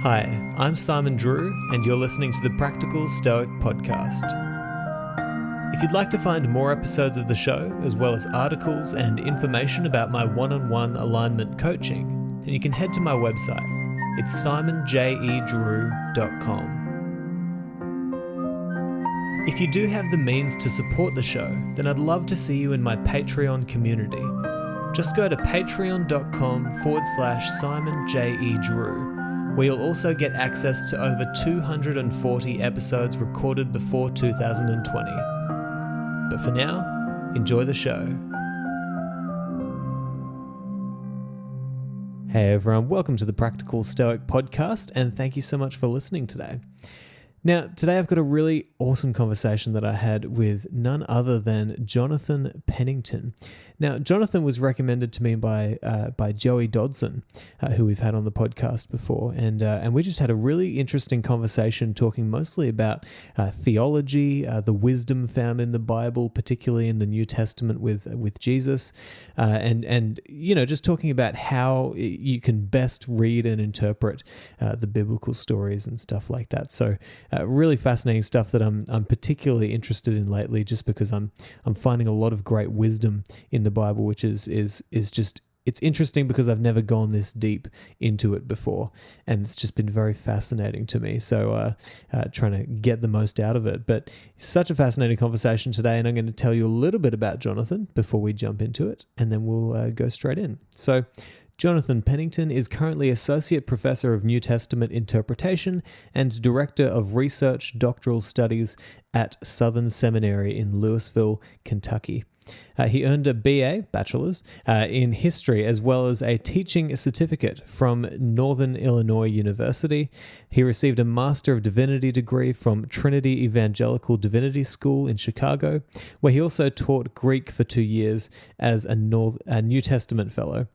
Hi, I'm Simon Drew, and you're listening to the Practical Stoic Podcast. If you'd like to find more episodes of the show, as well as articles and information about my one-on-one alignment coaching, then you can head to my website. It's simonjedrew.com. If you do have the means to support the show, then I'd love to see you in my Patreon community. Just go to patreon.com/simonjedrew, where you'll also get access to over 240 episodes recorded before 2020. But for now, enjoy the show. Hey everyone, welcome to the Practical Stoic Podcast, and thank you so much for listening today. Now, today I've got a really awesome conversation that I had with none other than Jonathan Pennington. Now, Jonathan was recommended to me by Joey Dodson, who we've had on the podcast before, and we just had a really interesting conversation talking mostly about theology, the wisdom found in the Bible, particularly in the New Testament with Jesus, and you know, just talking about how you can best read and interpret the biblical stories and stuff like that. So, really fascinating stuff that I'm particularly interested in lately, just because I'm finding a lot of great wisdom in the Bible, which is just, it's interesting because I've never gone this deep into it before, and it's just been very fascinating to me. So trying to get the most out of it. But such a fascinating conversation today, and I'm going to tell you a little bit about Jonathan before we jump into it, and then we'll go straight in. So Jonathan Pennington is currently Associate Professor of New Testament Interpretation and Director of Research Doctoral Studies at Southern Seminary in Louisville, Kentucky. He earned a BA, Bachelor's, in History, as well as a teaching certificate from Northern Illinois University. He received a Master of Divinity degree from Trinity Evangelical Divinity School in Chicago, where he also taught Greek for 2 years as a New Testament Fellow.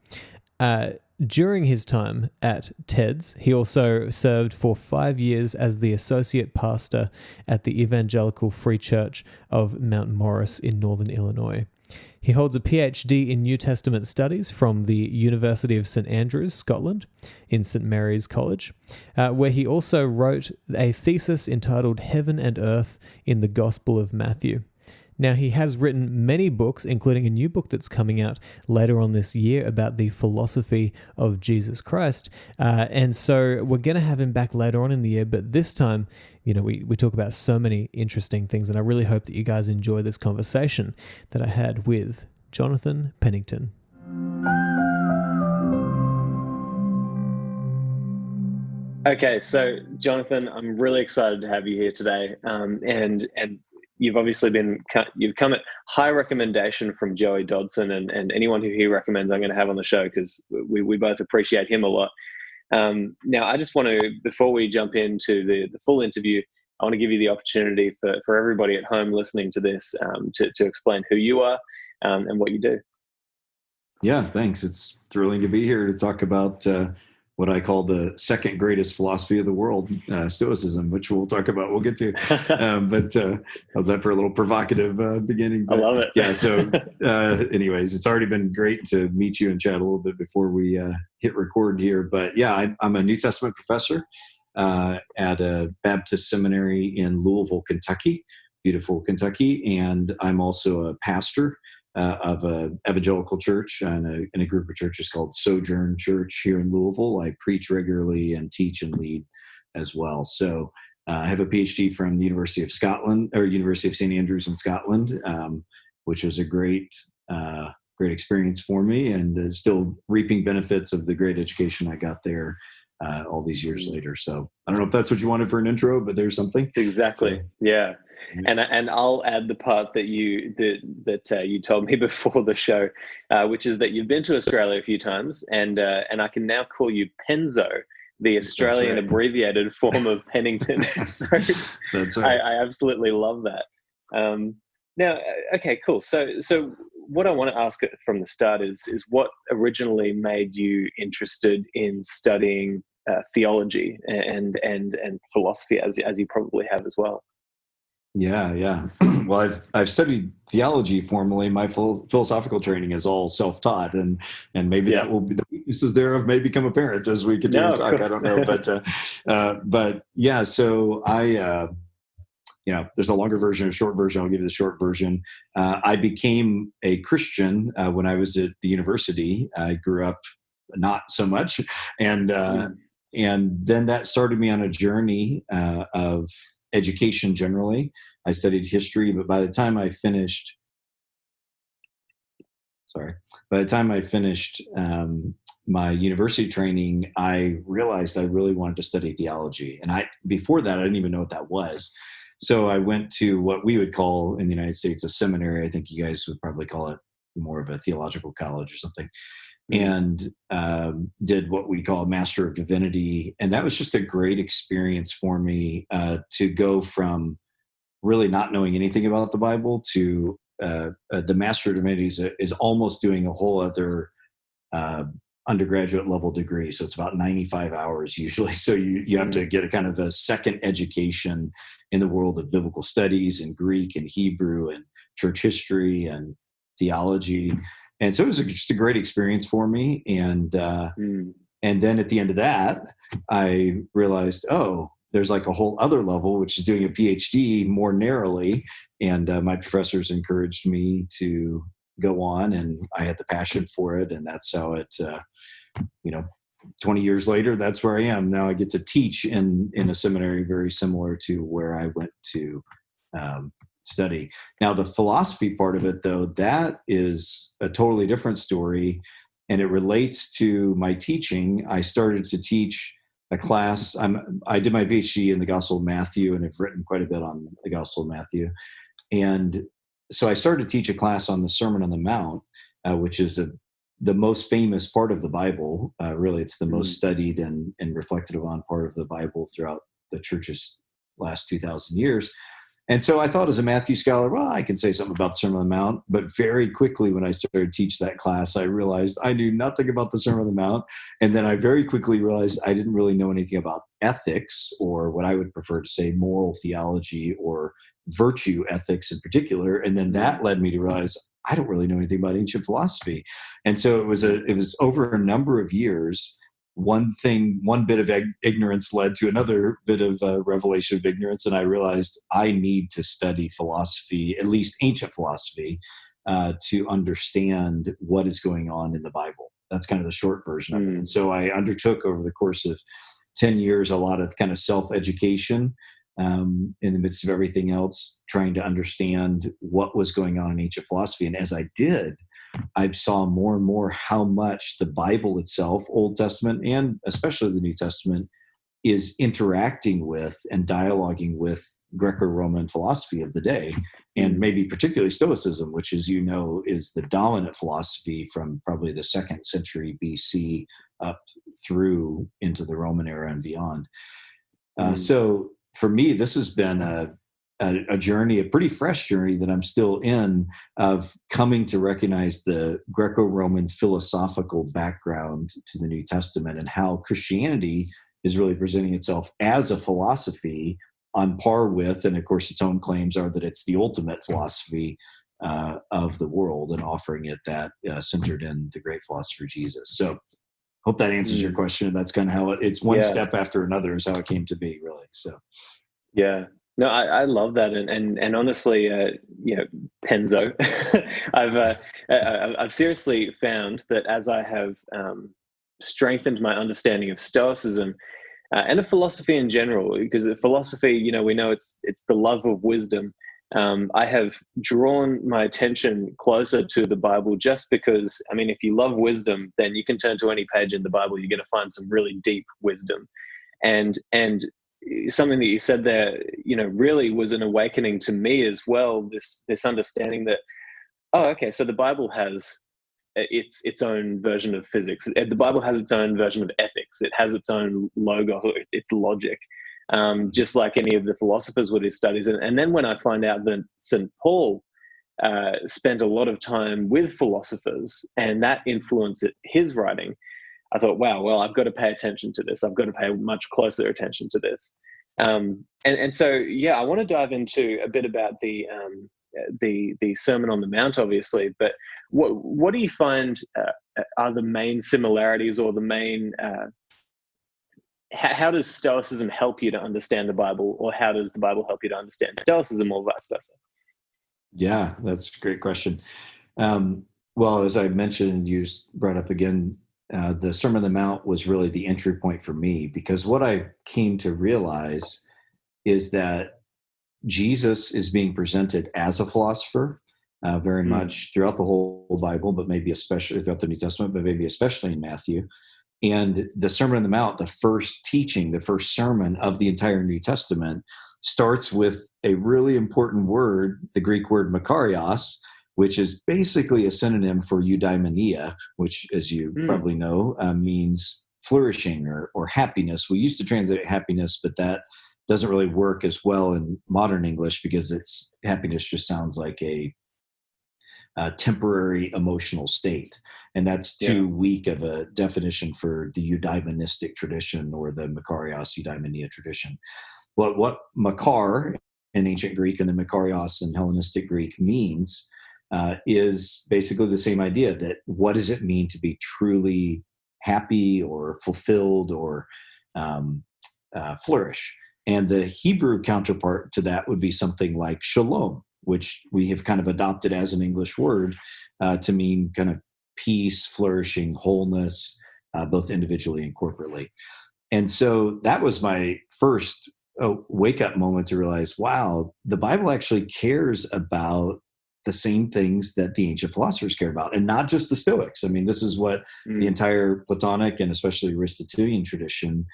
During his time at TEDS, he also served for 5 years as the Associate Pastor at the Evangelical Free Church of Mount Morris in Northern Illinois. He holds a PhD in New Testament Studies from the University of St Andrews, Scotland, in St Mary's College, where he also wrote a thesis entitled Heaven and Earth in the Gospel of Matthew. Now, he has written many books, including a new book that's coming out later on this year about the philosophy of Jesus Christ. And so we're going to have him back later on in the year, but this time, you know, we talk about so many interesting things, and I really hope that you guys enjoy this conversation that I had with Jonathan Pennington. Okay, so Jonathan, I'm really excited to have you here today, and you've obviously you've come at high recommendation from Joey Dodson, and anyone who he recommends I'm going to have on the show, because we both appreciate him a lot. Now, I just want to, before we jump into the full interview, I want to give you the opportunity for everybody at home listening to this to explain who you are and what you do. Yeah, thanks. It's thrilling to be here to talk about what I call the second greatest philosophy of the world, Stoicism, which we'll talk about. We'll get to. But how's that for a little provocative beginning? But, I love it. Yeah. So anyways, it's already been great to meet you and chat a little bit before we hit record here. But yeah, I'm a New Testament professor at a Baptist seminary in Louisville, Kentucky, beautiful Kentucky. And I'm also a pastor of an evangelical church and in a group of churches called Sojourn Church here in Louisville. I preach regularly and teach and lead as well. So I have a PhD from the University of Scotland, or University of St Andrews in Scotland, which was a great experience for me, and still reaping benefits of the great education I got there all these years later. So I don't know if that's what you wanted for an intro, but there's something. Exactly. So, yeah. And I'll add the part that you told me before the show, which is that you've been to Australia a few times, and I can now call you Penzo, the Australian abbreviated form of Pennington. So that's right. I absolutely love that. Now, okay, cool. So what I want to ask from the start is what originally made you interested in studying theology and philosophy, as you probably have as well. Yeah. Well, I've studied theology formally. My philosophical training is all self-taught, and maybe Yeah. that will be, the weaknesses thereof may become apparent as we continue No, to of talk. I course. don't know, but yeah. So there's a longer version, a short version. I'll give you the short version. I became a Christian when I was at the university. I grew up not so much, and then that started me on a journey of education generally. I studied history, but by the time I finished, my university training, I realized I really wanted to study theology. And before that, I didn't even know what that was. So I went to what we would call in the United States a seminary. I think you guys would probably call it more of a theological college or something. And did what we call Master of Divinity. And that was just a great experience for me to go from really not knowing anything about the Bible to the Master of Divinity is almost doing a whole other undergraduate level degree. So it's about 95 hours usually. So you have to get a kind of a second education in the world of biblical studies and Greek and Hebrew and church history and theology. And so it was just a great experience for me. And then at the end of that, I realized, there's like a whole other level, which is doing a PhD more narrowly. And my professors encouraged me to go on, and I had the passion for it. And that's how it, 20 years later, that's where I am. Now I get to teach in a seminary very similar to where I went to study. Now, the philosophy part of it, though, that is a totally different story. And it relates to my teaching. I started to teach a class. I did my PhD in the Gospel of Matthew, and I've written quite a bit on the Gospel of Matthew. And so I started to teach a class on the Sermon on the Mount, which is the most famous part of the Bible. Really, it's the most studied and reflected upon part of the Bible throughout the church's last 2,000 years. And so I thought, as a Matthew scholar, well, I can say something about the Sermon on the Mount. But very quickly, when I started to teach that class, I realized I knew nothing about the Sermon on the Mount. And then I very quickly realized I didn't really know anything about ethics, or what I would prefer to say moral theology or virtue ethics in particular. And then that led me to realize I don't really know anything about ancient philosophy. And so it was over a number of years. One bit of ignorance led to another bit of revelation of ignorance. And I realized I need to study philosophy, at least ancient philosophy, to understand what is going on in the Bible. That's kind of the short version of it. And so I undertook over the course of 10 years, a lot of kind of self-education in the midst of everything else, trying to understand what was going on in ancient philosophy. And as I did, I saw more and more how much the Bible itself, Old Testament and especially the New Testament, is interacting with and dialoguing with Greco-Roman philosophy of the day, and maybe particularly Stoicism, which, as you know, is the dominant philosophy from probably the 2nd century BC up through into the Roman era and beyond. So for me, this has been a journey, a pretty fresh journey that I'm still in, of coming to recognize the Greco-Roman philosophical background to the New Testament and how Christianity is really presenting itself as a philosophy on par with, and of course its own claims are that it's the ultimate philosophy of the world, and offering it that centered in the great philosopher Jesus. So hope that answers your question. That's kind of how it's one step after another is how it came to be, really. So yeah. No, I love that, and honestly, Penzo, I've seriously found that as I have strengthened my understanding of Stoicism and of philosophy in general, because philosophy, we know it's the love of wisdom. I have drawn my attention closer to the Bible just because, if you love wisdom, then you can turn to any page in the Bible. You're going to find some really deep wisdom, and something that you said there, really was an awakening to me as well. This understanding that, so the Bible has its own version of physics. The Bible has its own version of ethics. It has its own logos, its logic, just like any of the philosophers with his studies. And then when I find out that St. Paul spent a lot of time with philosophers, and that influenced his writing, I thought, wow, well, I've got to pay attention to this. I've got to pay much closer attention to this. And so, yeah, I want to dive into a bit about the Sermon on the Mount, obviously, but what do you find are the main similarities, or the main how does Stoicism help you to understand the Bible, or how does the Bible help you to understand Stoicism, or vice versa? Yeah, that's a great question. Well, as I mentioned, you just brought up again, the Sermon on the Mount was really the entry point for me, because what I came to realize is that Jesus is being presented as a philosopher very much throughout the whole Bible, but maybe especially throughout the New Testament, but maybe especially in Matthew. And the Sermon on the Mount, the first teaching, the first sermon of the entire New Testament, starts with a really important word, the Greek word makarios, which is basically a synonym for eudaimonia, which, as you probably know, means flourishing or happiness. We used to translate happiness, but that doesn't really work as well in modern English, because happiness just sounds like a temporary emotional state. And that's too weak of a definition for the eudaimonistic tradition or the makarios eudaimonia tradition. But what makar in ancient Greek and the makarios in Hellenistic Greek means is basically the same idea, that what does it mean to be truly happy or fulfilled or flourish? And the Hebrew counterpart to that would be something like shalom, which we have kind of adopted as an English word to mean kind of peace, flourishing, wholeness, both individually and corporately. And so that was my first wake-up moment to realize, wow, the Bible actually cares about the same things that the ancient philosophers care about, and not just the Stoics. I mean, this is what the entire Platonic and especially Aristotelian tradition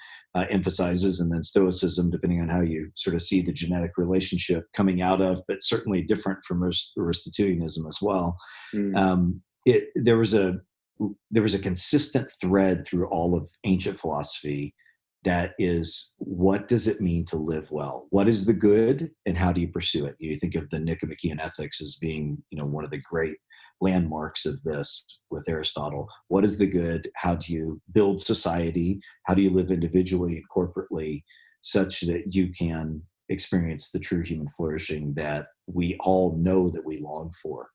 emphasizes, and then Stoicism, depending on how you sort of see the genetic relationship coming out of, but certainly different from Aristotelianism as well. There was a consistent thread through all of ancient philosophy that is, what does it mean to live well? What is the good, and how do you pursue it? You think of the Nicomachean Ethics as being, one of the great landmarks of this with Aristotle. What is the good? How do you build society? How do you live individually and corporately such that you can experience the true human flourishing that we all know that we long for?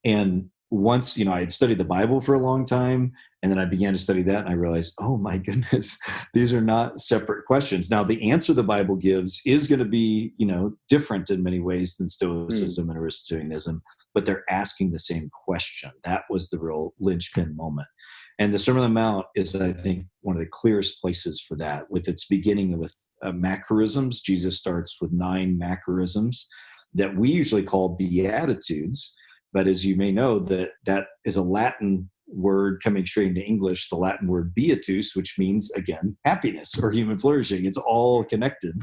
And once, I had studied the Bible for a long time, and then I began to study that, and I realized, oh my goodness, these are not separate questions. Now, the answer the Bible gives is going to be, different in many ways than Stoicism and Aristotelianism, but they're asking the same question. That was the real linchpin moment. And the Sermon on the Mount is, I think, one of the clearest places for that, with its beginning with macarisms. Jesus starts with 9 macarisms that we usually call beatitudes. But as you may know, that is a Latin word coming straight into English, the Latin word beatus, which means, again, happiness or human flourishing. It's all connected.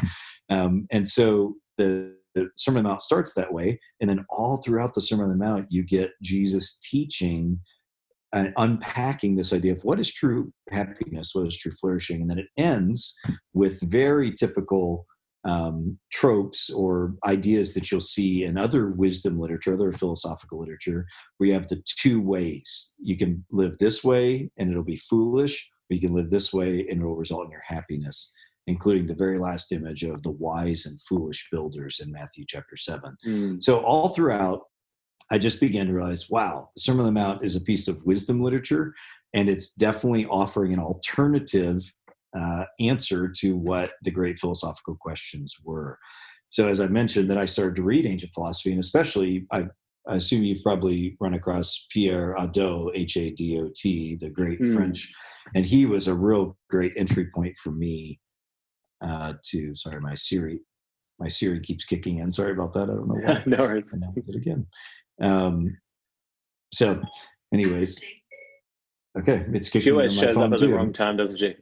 And so the Sermon on the Mount starts that way. And then all throughout the Sermon on the Mount, you get Jesus teaching and unpacking this idea of what is true happiness, what is true flourishing. And then it ends with very typical tropes or ideas that you'll see in other wisdom literature, other philosophical literature, where you have the 2 ways. You can live this way and it'll be foolish, or you can live this way and it'll result in your happiness, including the very last image of the wise and foolish builders in Matthew chapter 7. So all throughout, I just began to realize, wow, the Sermon on the Mount is a piece of wisdom literature, and it's definitely offering an alternative answer to what the great philosophical questions were. So as I mentioned, then I started to read ancient philosophy, and especially I assume you've probably run across Pierre Hadot, Hadot, the great French, and he was a real great entry point for me to, sorry, my Siri keeps kicking in. Sorry about that. I don't know why. No worries. And now we did it again. So anyways, okay, it's kicking. She always on my shows phone up at the too. wrong time, doesn't she?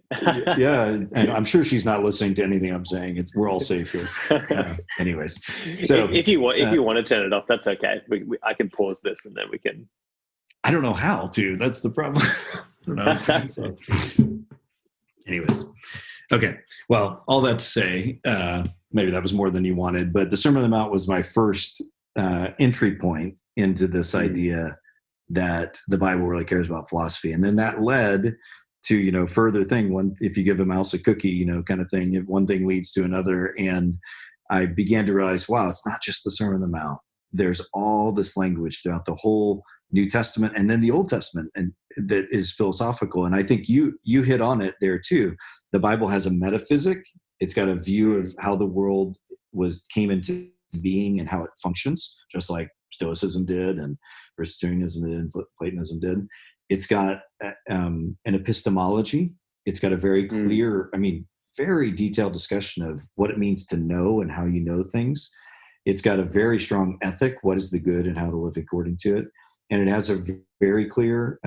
Yeah, and I'm sure she's not listening to anything I'm saying. We're all safe here. Anyways, so if you want to turn it off, that's okay. I can pause this and then we can. I don't know how to. That's the problem. So, anyways, okay. Well, all that to say, maybe that was more than you wanted, but the Sermon on the Mount was my first entry point into this idea that the Bible really cares about philosophy. And then that led to further thing. One, if you give a mouse a cookie, kind of thing, one thing leads to another. And I began to realize, wow, it's not just the Sermon on the Mount. There's all this language throughout the whole New Testament and then the Old Testament, and that is philosophical. And I think you hit on it there too. The Bible has a metaphysic. It's got a view of how the world came into being and how it functions, just like Stoicism did and Aristotelianism did and Platonism did. It's got an epistemology. It's got a very clear, very detailed discussion of what it means to know and how you know things. It's got a very strong ethic, what is the good and how to live according to it. And it has a very clear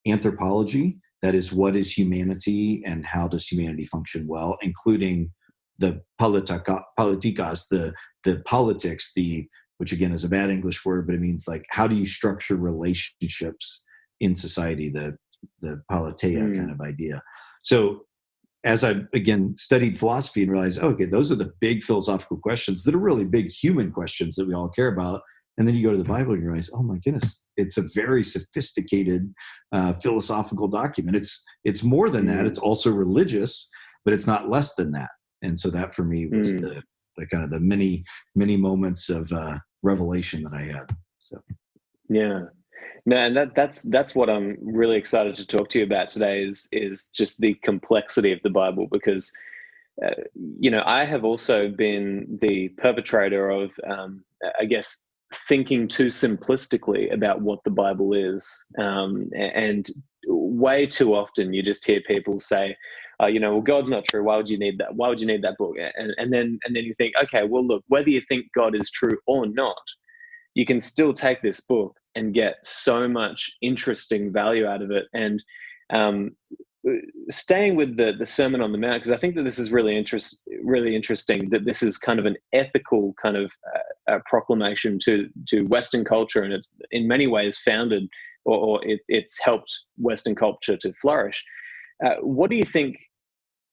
anthropology, that is, what is humanity and how does humanity function well, including the politikos, the politics, which again is a bad English word, but it means like, how do you structure relationships in society, the politeia kind of idea. So as I, again, studied philosophy and realized, okay, those are the big philosophical questions that are really big human questions that we all care about. And then you go to the Bible and you realize, oh my goodness, it's a very sophisticated philosophical document. It's more than that. It's also religious, but it's not less than that. And so that for me was the kind of the many moments of revelation that I had. So, yeah. No, and that's what I'm really excited to talk to you about today is just the complexity of the Bible, because I have also been the perpetrator of I guess thinking too simplistically about what the Bible is, and way too often you just hear people say, well, God's not true. Why would you need that? Why would you need that book? And then you think, okay, well, look, whether you think God is true or not, you can still take this book and get so much interesting value out of it. And staying with the Sermon on the Mount, because I think that this is really interesting, that this is kind of an ethical kind of proclamation to Western culture, and it's in many ways founded or it's helped Western culture to flourish. What do you think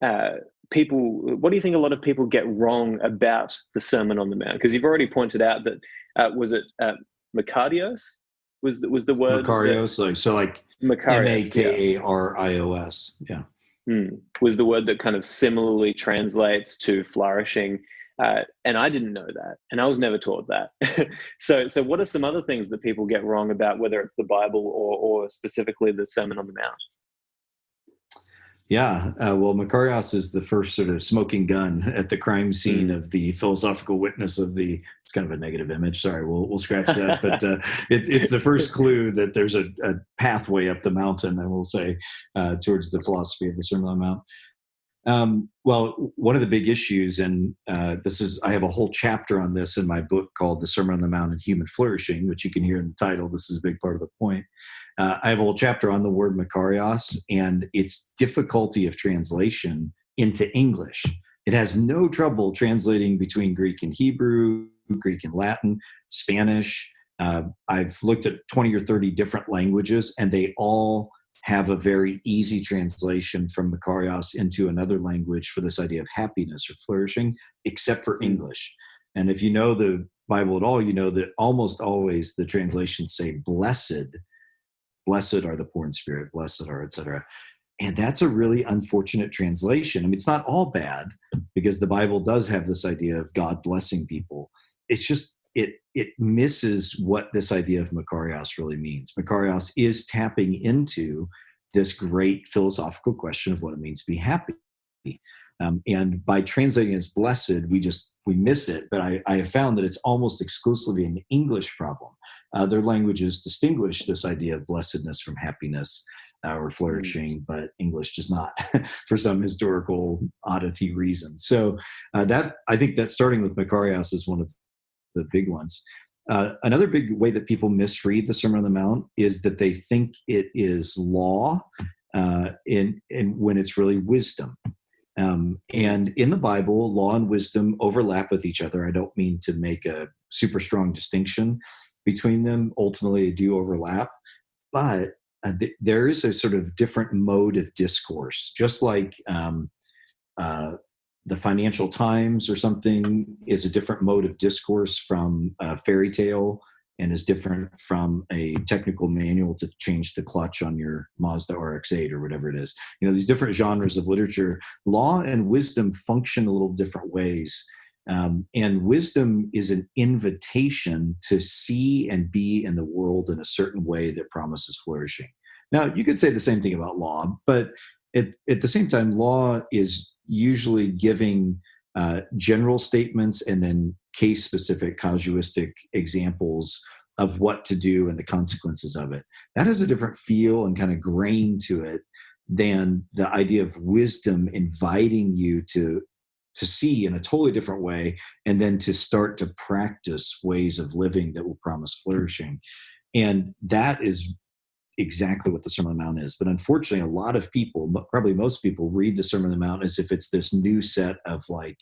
a lot of people get wrong about the Sermon on the Mount? Because you've already pointed out that was it makarios was the word makarios, like makarios, makarios, was the word that kind of similarly translates to flourishing, and I didn't know that, and I was never taught that. So what are some other things that people get wrong about, whether it's the Bible or specifically the Sermon on the Mount? Yeah, well, makarios is the first sort of smoking gun at the crime scene of the philosophical witness of the. It's kind of a negative image. Sorry, we'll scratch that. But it's the first clue that there's a pathway up the mountain, I will say, towards the philosophy of the Sermon on the Mount. Well, one of the big issues, and I have a whole chapter on this in my book called The Sermon on the Mount and Human Flourishing, which you can hear in the title. This is a big part of the point. I have a whole chapter on the word makarios and its difficulty of translation into English. It has no trouble translating between Greek and Hebrew, Greek and Latin, Spanish. I've looked at 20 or 30 different languages, and they all have a very easy translation from makarios into another language for this idea of happiness or flourishing, except for English. And if you know the Bible at all, you know that almost always the translations say blessed are the poor in spirit, blessed are, etc. And that's a really unfortunate translation. I mean, it's not all bad, because the Bible does have this idea of God blessing people. It's just, it misses what this idea of makarios really means. Makarios is tapping into this great philosophical question of what it means to be happy. And by translating as blessed, we miss it. But I have found that it's almost exclusively an English problem. Other languages distinguish this idea of blessedness from happiness or flourishing, but English does not for some historical oddity reason. So I think that starting with makarios is one of the big ones. Another big way that people misread the Sermon on the Mount is that they think it is law, when it's really wisdom. And in the Bible, law and wisdom overlap with each other. I don't mean to make a super strong distinction between them. Ultimately, they do overlap, but there is a sort of different mode of discourse, just like the Financial Times or something is a different mode of discourse from a fairy tale and is different from a technical manual to change the clutch on your Mazda RX-8 or whatever it is. These different genres of literature, law and wisdom function a little different ways. And wisdom is an invitation to see and be in the world in a certain way that promises flourishing. Now, you could say the same thing about law, but at the same time, law is usually giving general statements and then case-specific casuistic examples of what to do and the consequences of it. That has a different feel and kind of grain to it than the idea of wisdom inviting you to see in a totally different way, and then to start to practice ways of living that will promise flourishing. And that is exactly what the Sermon on the Mount is. But unfortunately, a lot of people, probably most people, read the Sermon on the Mount as if it's this new set of like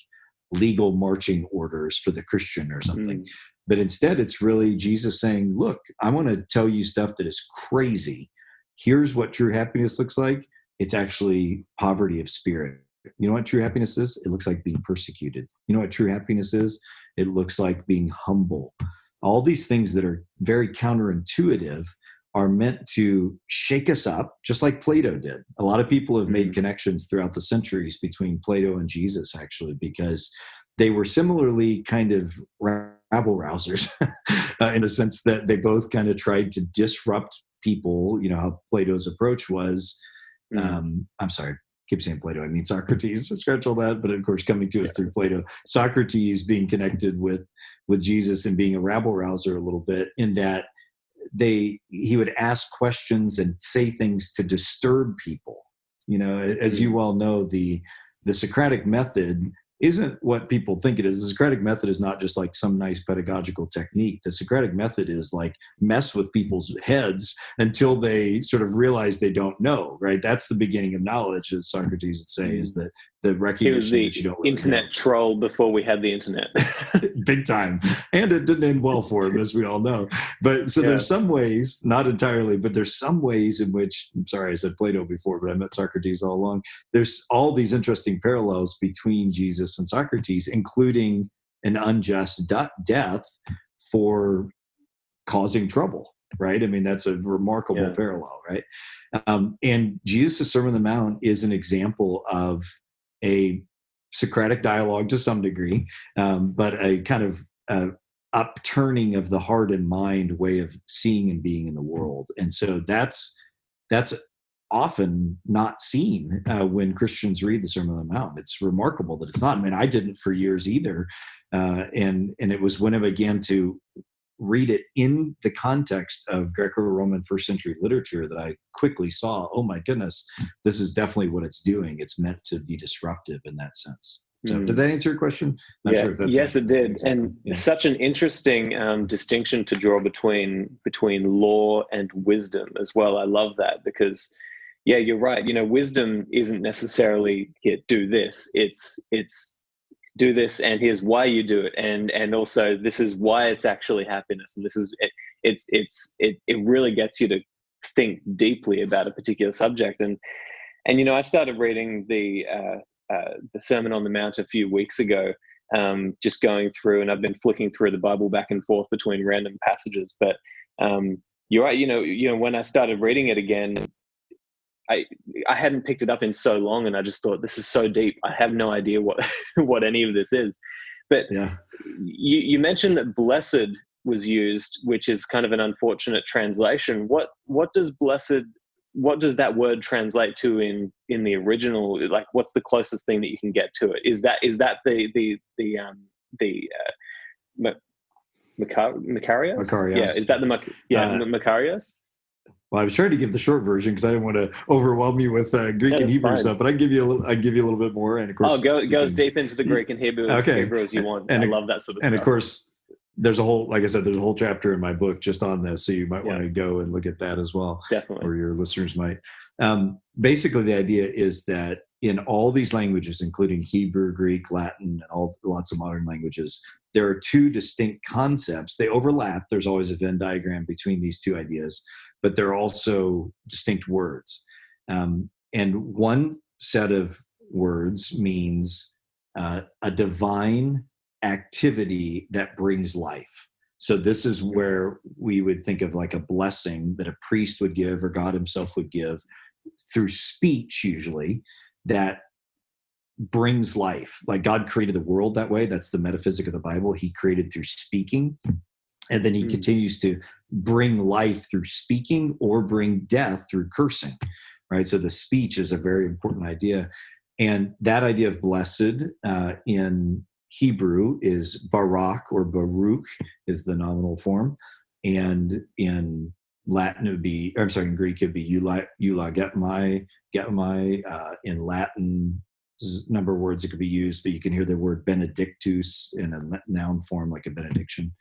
legal marching orders for the Christian or something. But instead, it's really Jesus saying, look, I want to tell you stuff that is crazy. Here's what true happiness looks like. It's actually poverty of spirit. You know what true happiness is? It looks like being persecuted. You know what true happiness is? It looks like being humble. All these things that are very counterintuitive are meant to shake us up, just like Plato did. A lot of people have made connections throughout the centuries between Plato and Jesus, actually, because they were similarly kind of rabble rousers in the sense that they both kind of tried to disrupt people. You know how Plato's approach was. I'm sorry, I keep saying Plato, I mean Socrates, scratch all that, but of course coming to us through Plato. Socrates being connected with Jesus and being a rabble rouser a little bit, in that he would ask questions and say things to disturb people. As you well know, the Socratic method isn't what people think it is. The Socratic method is not just like some nice pedagogical technique. The Socratic method is like mess with people's heads until they sort of realize they don't know, right? That's the beginning of knowledge, as Socrates would say, is that the recognition He was the that you don't really internet know. troll before we had the internet. Big time. And it didn't end well for him, as we all know. But so there's some ways, not entirely, but there's some ways in which, I'm sorry, I said Plato before, but I meant Socrates all along. There's all these interesting parallels between Jesus and Socrates, including an unjust death for causing trouble, right? I mean, that's a remarkable parallel, right? And Jesus' Sermon on the Mount is an example of a Socratic dialogue to some degree, but a kind of upturning of the heart and mind way of seeing and being in the world. And so that's often not seen when Christians read the Sermon on the Mount. It's remarkable that it's not. I mean, I didn't for years either. And it was when I began to read it in the context of Greco-Roman first century literature that I quickly saw, oh my goodness, this is definitely what it's doing. It's meant to be disruptive in that sense. So did that answer your question? Not sure if that's yes, it did. And such an interesting distinction to draw between law and wisdom as well. I love that because, yeah, you're right. Wisdom isn't necessarily here, do this. It's do this, and here's why you do it, and also this is why it's actually happiness, and this is it really gets you to think deeply about a particular subject. And I started reading the Sermon on the Mount a few weeks ago, just going through, and I've been flicking through the Bible back and forth between random passages. But you're right. When I started reading it again, I hadn't picked it up in so long, and I just thought, this is so deep. I have no idea what any of this is. But you mentioned that blessed was used, which is kind of an unfortunate translation. What does that word translate to in the original? Like, what's the closest thing that you can get to it? Is that the makarios? Makarios. Yeah, is that the makarios? Well, I was trying to give the short version because I didn't want to overwhelm you with Greek and Hebrew stuff, but I can give you a little bit more. And of course, go as deep into the Greek and Hebrew as you want. And I love that sort of stuff. And of course, there's a whole chapter in my book just on this, so you might want to go and look at that as well. Definitely, or your listeners might. Basically, the idea is that in all these languages, including Hebrew, Greek, Latin, and lots of modern languages, there are two distinct concepts. They overlap. There's always a Venn diagram between these two ideas, but they're also distinct words. And one set of words means a divine activity that brings life. So this is where we would think of like a blessing that a priest would give or God himself would give through speech, usually, that brings life. Like God created the world that way. That's the metaphysic of the Bible. He created through speaking. And then he continues to bring life through speaking or bring death through cursing, right? So the speech is a very important idea. And that idea of blessed in Hebrew is Barak, or Baruch is the nominal form. And in Latin, it would be, I'm sorry, in Greek, it'd be eulogetmai. In Latin, number of words that could be used, but you can hear the word benedictus in a noun form, like a benediction.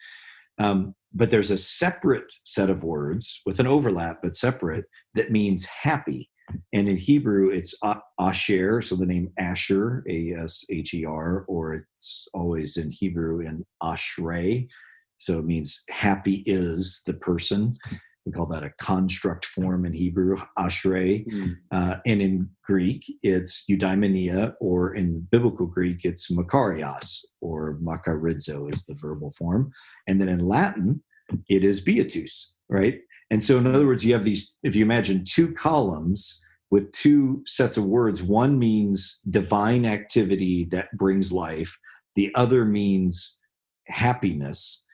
But there's a separate set of words with an overlap, but separate, that means happy. And in Hebrew, it's asher, so the name Asher, A-S-H-E-R, or it's always in Hebrew in ashrei, so it means happy is the person. We call that a construct form in Hebrew, ashrei. And in Greek, it's eudaimonia, or in biblical Greek, it's makarios, or makarizo is the verbal form. And then in Latin, it is beatus, right? And so in other words, you have these, if you imagine two columns with two sets of words, one means divine activity that brings life. The other means happiness.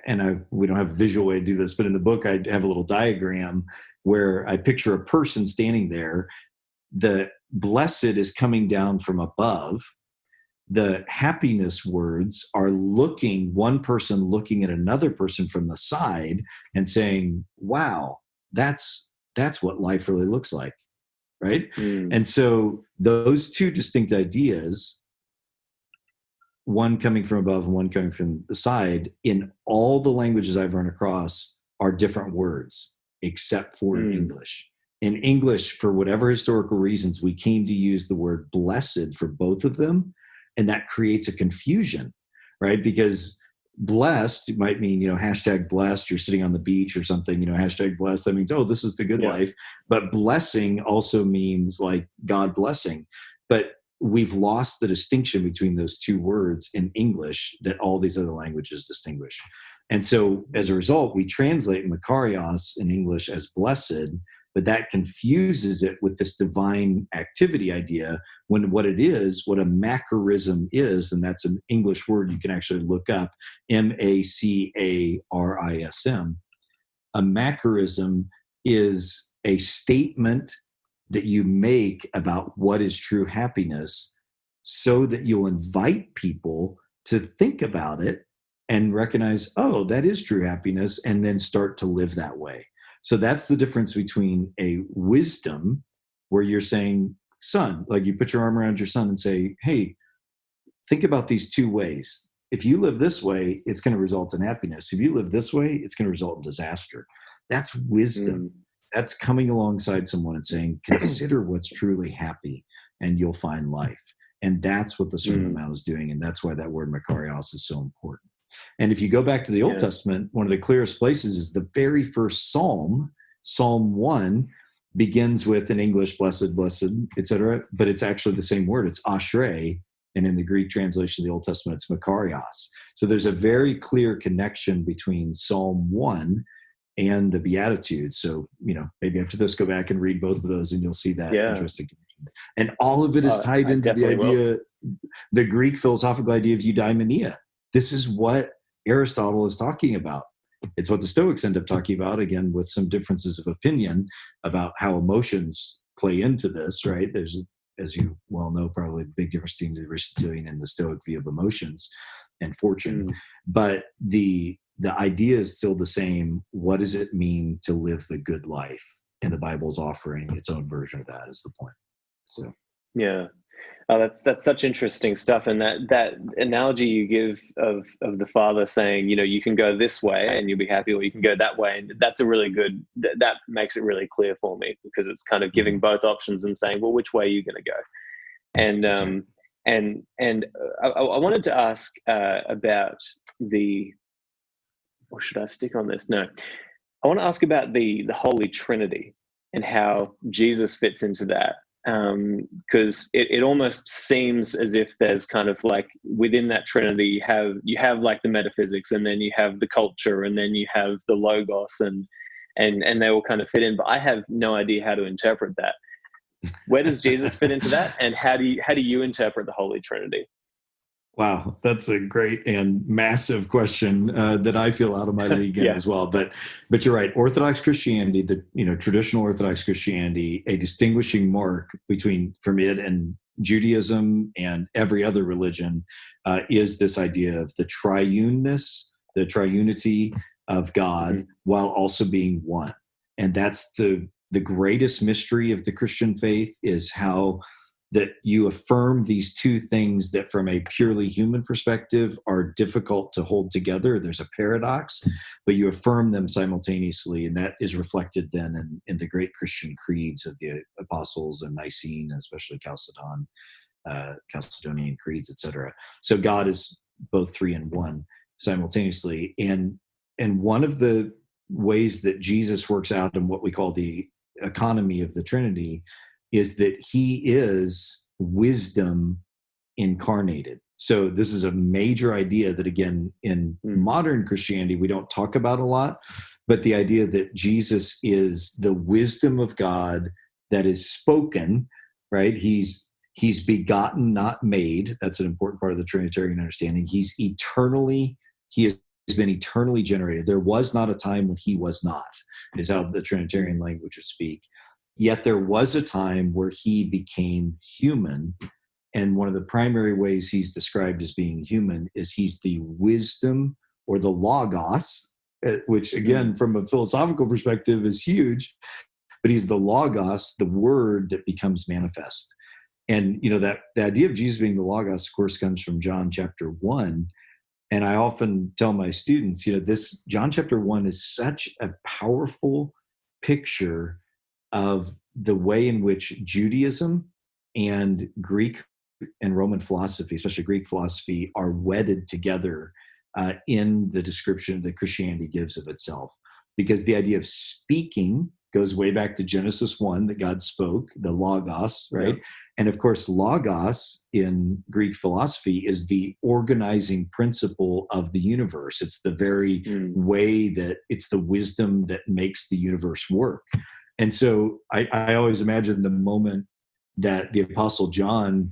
And we don't have a visual way to do this, but in the book, I have a little diagram where I picture a person standing there. The blessed is coming down from above. The happiness words are one person looking at another person from the side and saying, wow, that's what life really looks like, right? And so those two distinct ideas, one coming from above and one coming from the side, in all the languages I've run across, are different words, except for in English. In English, for whatever historical reasons, we came to use the word blessed for both of them, and that creates a confusion, right? Because blessed might mean, hashtag blessed, you're sitting on the beach or something, hashtag blessed, that means, oh, this is the good life. But blessing also means like God blessing. But we've lost the distinction between those two words in English that all these other languages distinguish. And so as a result, we translate makarios in English as blessed, but that confuses it with this divine activity idea, when what it is, what a makarism is, and that's an English word you can actually look up, M-A-C-A-R-I-S-M. A makarism is a statement that you make about what is true happiness, so that you'll invite people to think about it and recognize, oh, that is true happiness, and then start to live that way. So that's the difference between a wisdom, where you're saying, son, like you put your arm around your son and say, hey, think about these two ways. If you live this way, it's going to result in happiness. If you live this way, it's going to result in disaster. That's wisdom. That's coming alongside someone and saying, consider what's truly happy and you'll find life. And that's what the Sermon on the Mount is doing. And that's why that word makarios is so important. And if you go back to the Old Testament, one of the clearest places is the very first Psalm, Psalm 1, begins with, in English, blessed, blessed, etc. But it's actually the same word. It's ashrei. And in the Greek translation of the Old Testament, it's makarios. So there's a very clear connection between Psalm 1 and the Beatitudes. So, maybe after this, go back and read both of those and you'll see that interesting connection. And all of it is tied into the idea, the Greek philosophical idea of eudaimonia. This is what Aristotle is talking about. It's what the Stoics end up talking about, again, with some differences of opinion about how emotions play into this, right? There's, as you well know, probably a big difference between the Aristotelian and the Stoic view of emotions and fortune. But the idea is still the same. What does it mean to live the good life? And the Bible's offering its own version of that, is the point. So, yeah. That's such interesting stuff, and that analogy you give of the Father saying, you can go this way and you'll be happy, or you can go that way, and that's a really good. That makes it really clear for me, because it's kind of giving both options and saying, well, which way are you going to go? And I wanted to ask about the. Or should I stick on this? No, I want to ask about the Holy Trinity and how Jesus fits into that. because it almost seems as if there's kind of like within that Trinity you have like the metaphysics, and then you have the culture, and then you have the logos, and they all kind of fit in. But I have no idea how to interpret that. Where does Jesus fit into that, and how do you interpret the Holy Trinity? Wow, that's a great and massive question that I feel out of my league in as well. But you're right. Orthodox Christianity, the traditional Orthodox Christianity, a distinguishing mark from it and Judaism and every other religion is this idea of the triuneness, the triunity of God, while also being one. And that's the greatest mystery of the Christian faith, is how that you affirm these two things that from a purely human perspective are difficult to hold together. There's a paradox, but you affirm them simultaneously. And that is reflected then in the great Christian creeds of the apostles and Nicene, especially Chalcedonian creeds, etc. So God is both three and one simultaneously. And one of the ways that Jesus works out in what we call the economy of the Trinity is that he is wisdom incarnated. So this is a major idea that, again, in modern Christianity, we don't talk about a lot, but the idea that Jesus is the wisdom of God that is spoken, right? He's begotten, not made. That's an important part of the Trinitarian understanding. He has been eternally generated. There was not a time when he was not, is how the Trinitarian language would speak. Yet there was a time where he became human. And one of the primary ways he's described as being human is he's the wisdom, or the logos, which again, from a philosophical perspective is huge, but he's the logos, the word that becomes manifest. And, that the idea of Jesus being the logos, of course, comes from John chapter 1. And I often tell my students, this John chapter 1 is such a powerful picture of the way in which Judaism and Greek and Roman philosophy, especially Greek philosophy, are wedded together in the description that Christianity gives of itself. Because the idea of speaking goes way back to Genesis 1, that God spoke, the logos, right? Yeah. And of course, logos in Greek philosophy is the organizing principle of the universe. It's the very way that it's the wisdom that makes the universe work. And so I always imagine the moment that the Apostle John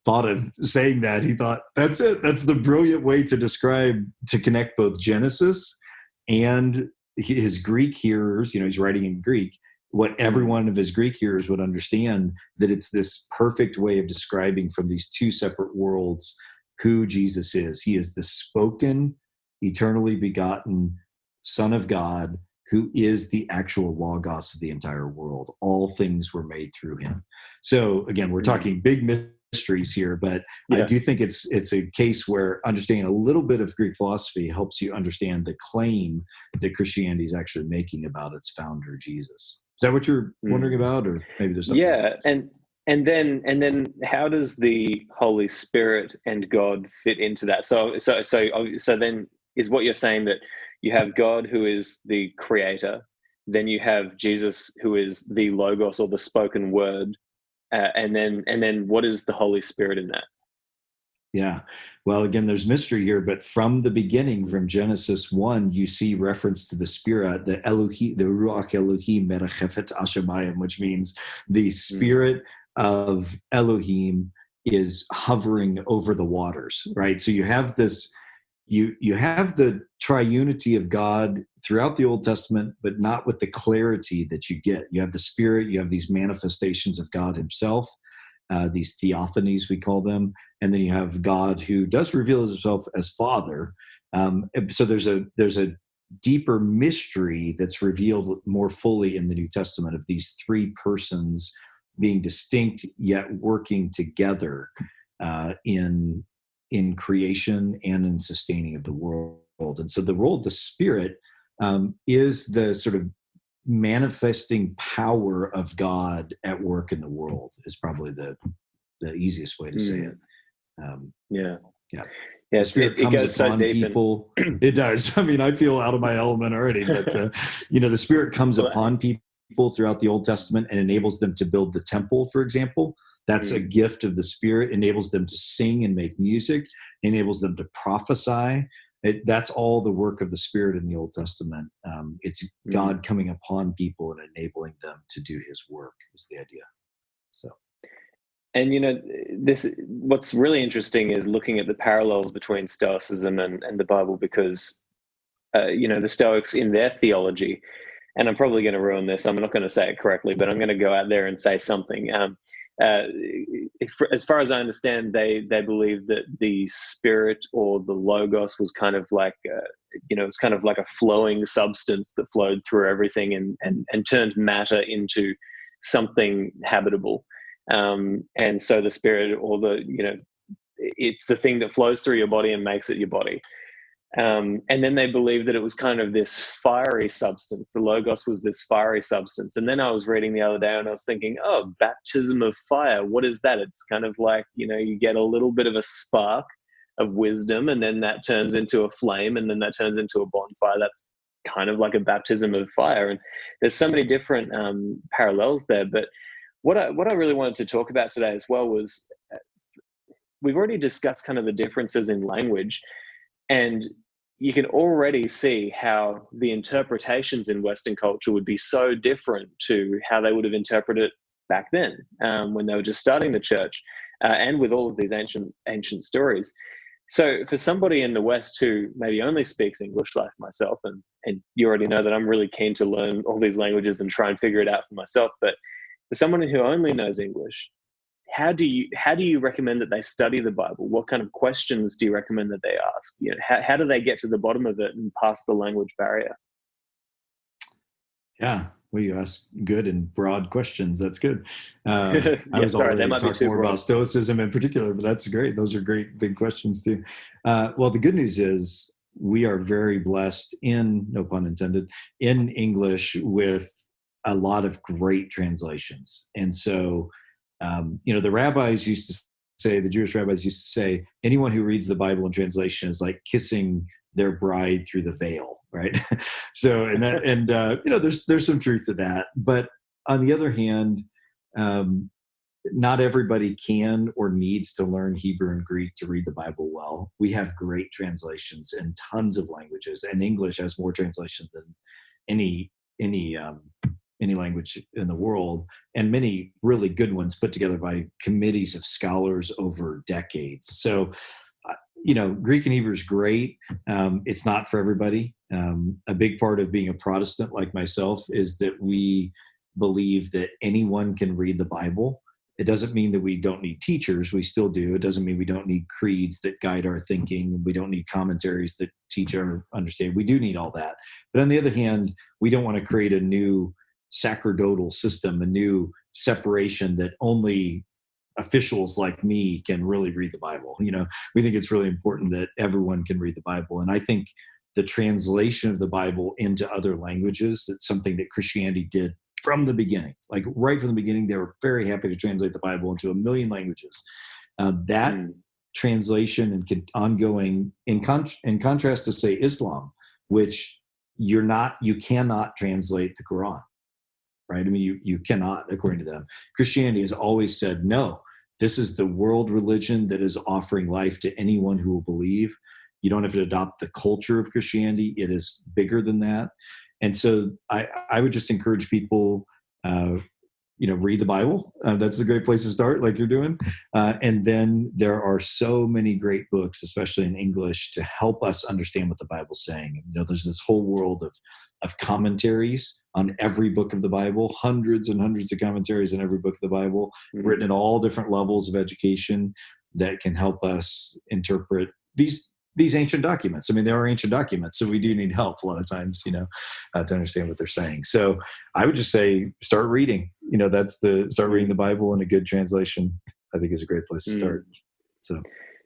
thought of saying that, he thought, that's it. That's the brilliant way to connect both Genesis and his Greek hearers. He's writing in Greek, what every one of his Greek hearers would understand, that it's this perfect way of describing from these two separate worlds who Jesus is. He is the spoken, eternally begotten Son of God, who is the actual logos of the entire world. All things were made through him. So again, we're talking big mysteries here, but I do think it's a case where understanding a little bit of Greek philosophy helps you understand the claim that Christianity is actually making about its founder, Jesus. Is that what you're wondering about, or maybe there's something else? And then how does the Holy Spirit and God fit into that? So then is what you're saying that you have God, who is the creator, then you have Jesus, who is the logos, or the spoken word, and then what is the Holy Spirit in that? Yeah. Well, again, there's mystery here, but from the beginning, from Genesis 1, you see reference to the Spirit, the Elohim, the Ruach Elohim merachefet Hashemayim, which means the Spirit of Elohim is hovering over the waters, right? So you have this, you have the triunity of God throughout the Old Testament, but not with the clarity that you get. You have the Spirit, you have these manifestations of God himself, these theophanies, we call them. And then you have God who does reveal himself as Father. So there's a deeper mystery that's revealed more fully in the New Testament of these three persons being distinct yet working together in creation and in sustaining of the world. And so the role of the Spirit is the sort of manifesting power of God at work in the world, is probably the easiest way to say it. Yeah. The Spirit comes upon people. It does. I mean, I feel out of my element already, but the Spirit comes upon people people throughout the Old Testament and enables them to build the temple, for example. That's a gift of the Spirit, enables them to sing and make music, enables them to prophesy. That's all the work of the Spirit in the Old Testament. It's God coming upon people and enabling them to do his work is the idea. So, and what's really interesting is looking at the parallels between Stoicism and the Bible, because the Stoics in their theology, and I'm probably going to ruin this, I'm not going to say it correctly, but I'm going to go out there and say something. As far as I understand, they believe that the Spirit or the Logos was kind of like, it's kind of like a flowing substance that flowed through everything and turned matter into something habitable. And so the Spirit, or it's the thing that flows through your body and makes it your body. And then they believed that it was kind of this fiery substance. The Logos was this fiery substance. And then I was reading the other day and I was thinking, oh, baptism of fire. What is that? It's kind of like, you get a little bit of a spark of wisdom, and then that turns into a flame, and then that turns into a bonfire. That's kind of like a baptism of fire. And there's so many different parallels there. But what I really wanted to talk about today as well was, we've already discussed kind of the differences in language. And you can already see how the interpretations in Western culture would be so different to how they would have interpreted it back then, when they were just starting the church, and with all of these ancient stories. So for somebody in the West who maybe only speaks English, like myself, and you already know that I'm really keen to learn all these languages and try and figure it out for myself, but for someone who only knows English, how do you recommend that they study the Bible? What kind of questions do you recommend that they ask? How do they get to the bottom of it and pass the language barrier? Yeah, well, you ask good and broad questions. That's good. I was sorry, already talking more about Stoicism in particular, but that's great. Those are great big questions too. Well, the good news is we are very blessed no pun intended, in English with a lot of great translations. And so, the rabbis used to say, the Jewish rabbis used to say, anyone who reads the Bible in translation is like kissing their bride through the veil, right? So, there's some truth to that. But on the other hand, not everybody can or needs to learn Hebrew and Greek to read the Bible well. We have great translations in tons of languages, and English has more translation than any language in the world, and many really good ones put together by committees of scholars over decades. So, Greek and Hebrew is great. It's not for everybody. A big part of being a Protestant like myself is that we believe that anyone can read the Bible. It doesn't mean that we don't need teachers. We still do. It doesn't mean we don't need creeds that guide our thinking. We don't need commentaries that teach our understanding. We do need all that. But on the other hand, we don't want to create a new sacerdotal system, a new separation that only officials like me can really read the Bible. We think it's really important that everyone can read the Bible. And I think the translation of the Bible into other languages, that's something that Christianity did from the beginning. Like right from the beginning, they were very happy to translate the Bible into 1 million languages. That translation and ongoing, in contrast to, say, Islam, which you cannot translate the Quran, right? I mean, you cannot, according to them. Christianity has always said, no, this is the world religion that is offering life to anyone who will believe. You don't have to adopt the culture of Christianity. It is bigger than that. And so I would just encourage people, read the Bible. That's a great place to start, like you're doing. And then there are so many great books, especially in English, to help us understand what the Bible's saying. There's this whole world of commentaries on every book of the Bible, hundreds and hundreds of commentaries on every book of the Bible, written at all different levels of education that can help us interpret these ancient documents. I mean, they are ancient documents, so we do need help a lot of times, to understand what they're saying. So I would just say, start reading. Start reading the Bible in a good translation, I think is a great place to start. So.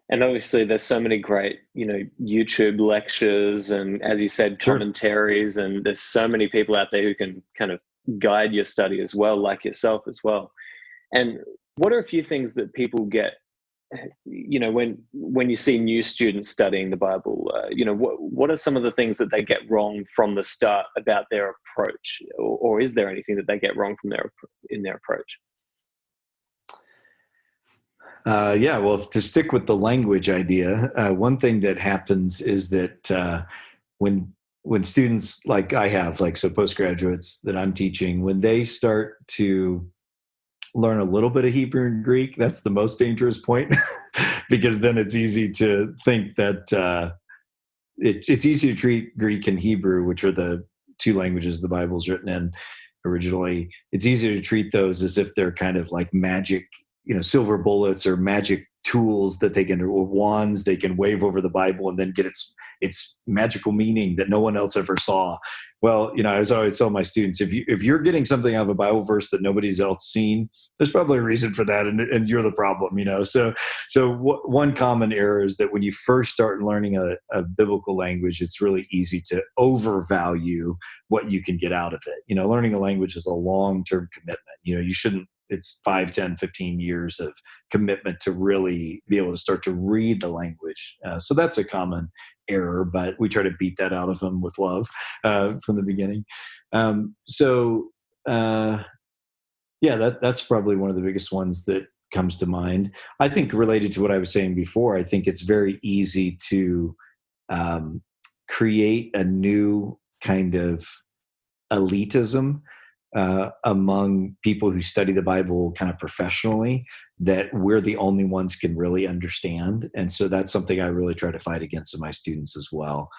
And obviously there's so many great, YouTube lectures and, as you said, commentaries, and there's so many people out there who can kind of guide your study as well, like yourself as well. And what are a few things that people get when you see new students studying the Bible, what are some of the things that they get wrong from the start about their approach, or is there anything that they get wrong in their approach? Well, to stick with the language idea, one thing that happens is that when students like I have, so postgraduates that I'm teaching, when they start to learn a little bit of Hebrew and Greek, that's the most dangerous point because then it's easy to think that it's easy to treat Greek and Hebrew, which are the two languages the Bible's written in originally. It's easy to treat those as if they're kind of like magic, silver bullets or magic tools that they can, or wands they can wave over the Bible and then get its magical meaning that no one else ever saw. Well, I always tell my students, if you're getting something out of a Bible verse that nobody's else seen, there's probably a reason for that, and you're the problem. So one common error is that when you first start learning a biblical language, it's really easy to overvalue what you can get out of it. Learning a language is a long-term commitment. You shouldn't. It's 5, 10, 15 years of commitment to really be able to start to read the language. So that's a common error, but we try to beat that out of them with love from the beginning. That's probably one of the biggest ones that comes to mind. I think related to what I was saying before, I think it's very easy to create a new kind of elitism among people who study the Bible kind of professionally, that we're the only ones can really understand. And so that's something I really try to fight against in my students as well.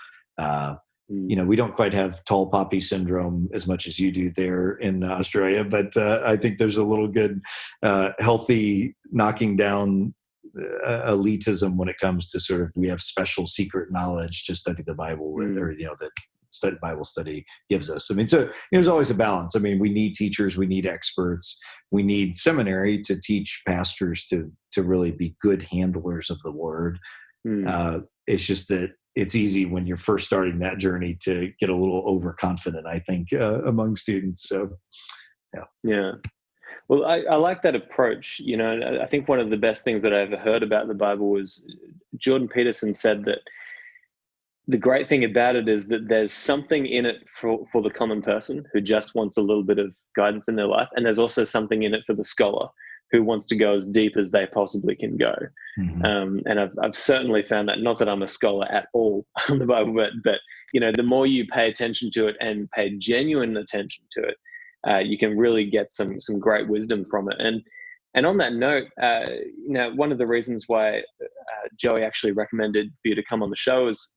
We don't quite have tall poppy syndrome as much as you do there in Australia, but I think there's a little good, healthy knocking down elitism when it comes to sort of, we have special secret knowledge to study the Bible with, or, that Bible study gives us. So there's always a balance. We need teachers, we need experts, we need seminary to teach pastors to really be good handlers of the word. It's just that it's easy when you're first starting that journey to get a little overconfident, I think, among students. So, yeah. Well, I like that approach. I think one of the best things that I ever heard about the Bible was Jordan Peterson said that the great thing about it is that there's something in it for the common person who just wants a little bit of guidance in their life. And there's also something in it for the scholar who wants to go as deep as they possibly can go. Mm-hmm. And I've certainly found that, not that I'm a scholar at all on the Bible, but the more you pay attention to it and pay genuine attention to it, you can really get some great wisdom from it. And on that note, one of the reasons why Joey actually recommended for you to come on the show is,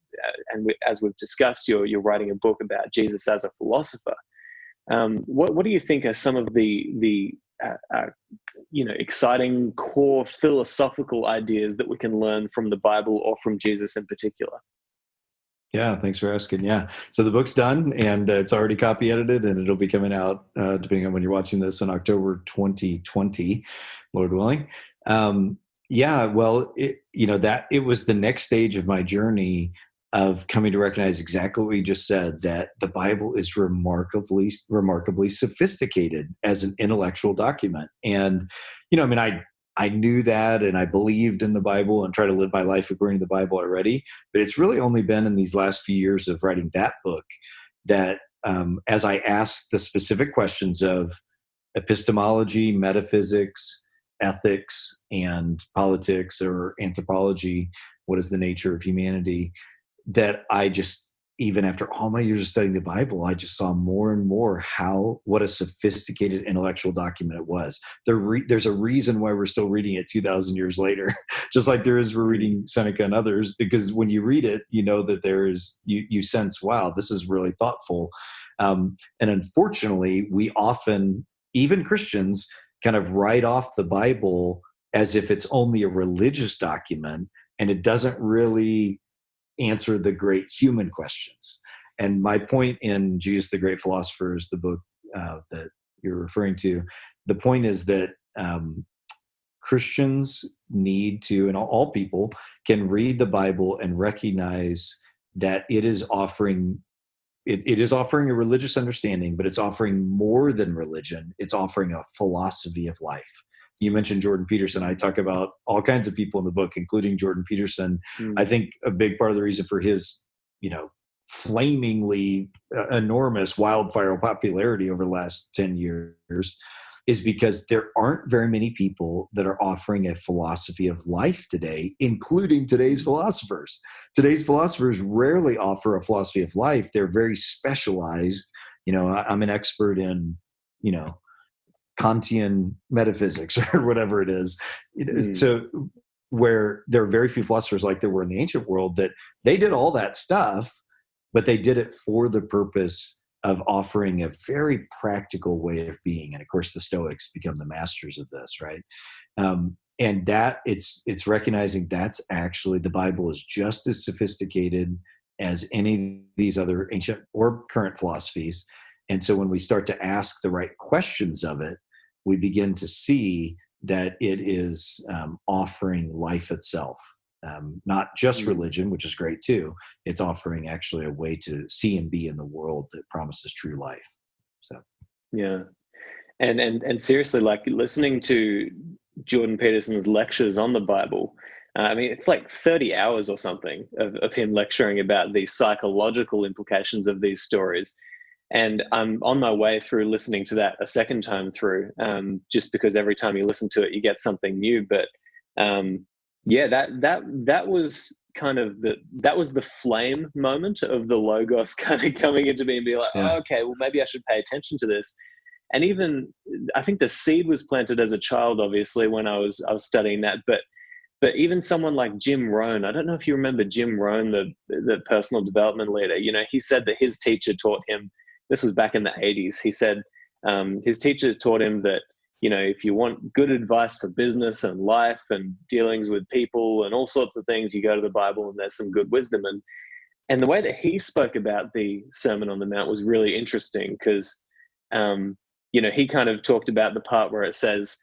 as we've discussed, you're writing a book about Jesus as a philosopher. What do you think are some of the exciting core philosophical ideas that we can learn from the Bible or from Jesus in particular? Yeah, thanks for asking. Yeah, so the book's done and it's already copy edited, and it'll be coming out depending on when you're watching this in October 2020, Lord willing. It was the next stage of my journey of coming to recognize exactly what you just said, that the Bible is remarkably sophisticated as an intellectual document. And, I knew that, and I believed in the Bible and try to live my life according to the Bible already. But it's really only been in these last few years of writing that book that as I asked the specific questions of epistemology, metaphysics, ethics, and politics or anthropology, what is the nature of humanity, that I just, even after all my years of studying the Bible, I just saw more and more what a sophisticated intellectual document it was. There's a reason why we're still reading it 2,000 years later, just like there is we're reading Seneca and others, because when you read it, you know that there is, you sense, wow, this is really thoughtful. And unfortunately, we often, even Christians, kind of write off the Bible as if it's only a religious document, and it doesn't really answer the great human questions. And my point in Jesus the Great Philosopher is the book that you're referring to. The point is that Christians need to, and all people can read the Bible and recognize that it is offering a religious understanding, but it's offering more than religion. It's offering a philosophy of life. you mentioned Jordan Peterson. I talk about all kinds of people in the book, including Jordan Peterson. I think a big part of the reason for his, flamingly enormous wildfire popularity over the last 10 years is because there aren't very many people that are offering a philosophy of life today, including today's philosophers. Today's philosophers rarely offer a philosophy of life. They're very specialized. I'm an expert in, Kantian metaphysics or whatever it is. So where there are very few philosophers like there were in the ancient world that they did all that stuff, but they did it for the purpose of offering a very practical way of being. And of course, the Stoics become the masters of this, right? And that it's recognizing that's actually the Bible is just as sophisticated as any of these other ancient or current philosophies. And so when we start to ask the right questions of it, we begin to see that it is offering life itself. Not just religion, which is great too. It's offering actually a way to see and be in the world that promises true life. So, yeah, and seriously, like listening to Jordan Peterson's lectures on the Bible. It's like 30 hours or something of him lecturing about the psychological implications of these stories. And I'm on my way through listening to that a second time through, just because every time you listen to it, you get something new. But that was kind of that was the flame moment of the Logos kind of coming into me and be like, oh, okay, well, maybe I should pay attention to this. And even I think the seed was planted as a child, obviously, when I was studying that. But even someone like Jim Rohn, I don't know if you remember Jim Rohn, the personal development leader. He said that his teacher taught him. This was back in the 80s. He said his teacher taught him that, if you want good advice for business and life and dealings with people and all sorts of things, you go to the Bible and there's some good wisdom. And the way that he spoke about the Sermon on the Mount was really interesting because, he kind of talked about the part where it says,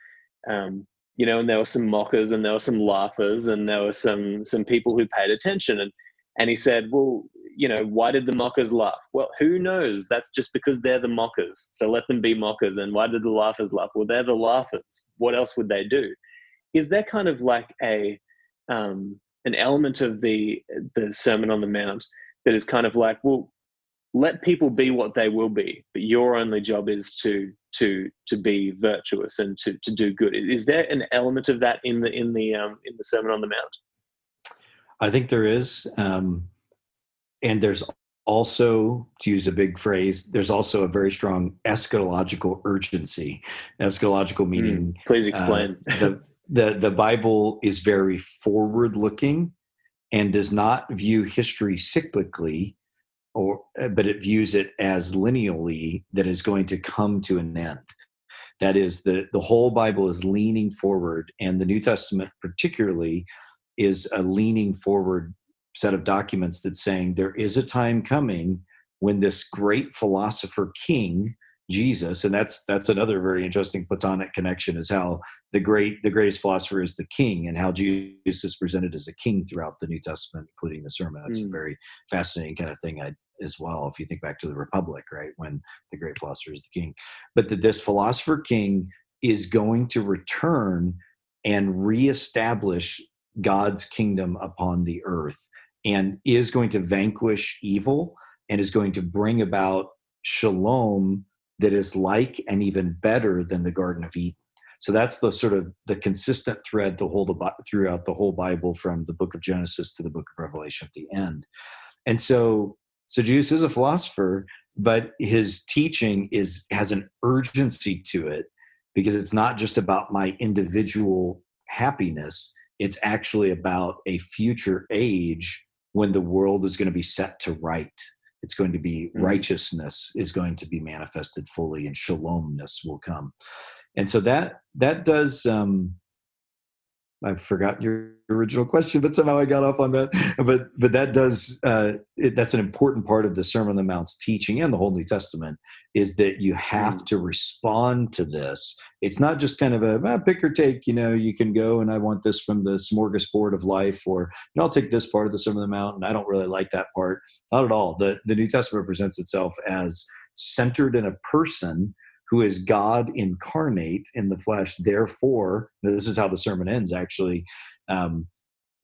and there were some mockers and there were some laughers and there were some people who paid attention. And he said, well, why did the mockers laugh? Well, who knows? That's just because they're the mockers. So let them be mockers. And why did the laughers laugh? Well, they're the laughers. What else would they do? Is there kind of like an element of the Sermon on the Mount that is kind of like, well, let people be what they will be, but your only job is to be virtuous and to do good. Is there an element of that in the Sermon on the Mount? I think there is. And there's also, to use a big phrase, there's also a very strong eschatological urgency. Eschatological meaning. Please explain. The Bible is very forward-looking and does not view history cyclically, but it views it as lineally that is going to come to an end. That is, the whole Bible is leaning forward, and the New Testament particularly is a leaning forward set of documents that's saying there is a time coming when this great philosopher king, Jesus, and that's another very interesting Platonic connection, is how the greatest philosopher is the king, and how Jesus is presented as a king throughout the New Testament, including the sermon. That's a very fascinating kind of thing as well, if you think back to the Republic, right, when the great philosopher is the king. But this philosopher king is going to return and reestablish God's kingdom upon the earth, and is going to vanquish evil and is going to bring about shalom that is like and even better than the Garden of Eden. So that's the sort of the consistent thread throughout the whole Bible, from the book of Genesis to the book of Revelation at the end. And so Jesus is a philosopher, but his teaching has an urgency to it, because it's not just about my individual happiness. It's actually about a future age when the world is going to be set to right. It's going to be righteousness is going to be manifested fully, and shalomness will come. And so that does, I've forgotten your original question, but somehow I got off on that. But that does, that's an important part of the Sermon on the Mount's teaching, and the whole New Testament, is that you have to respond to this. It's not just kind of a pick or take, you can go and I want this from the smorgasbord of life, or I'll take this part of the Sermon on the Mount and I don't really like that part. Not at all. The New Testament presents itself as centered in a person who is God incarnate in the flesh. Therefore, this is how the sermon ends, actually.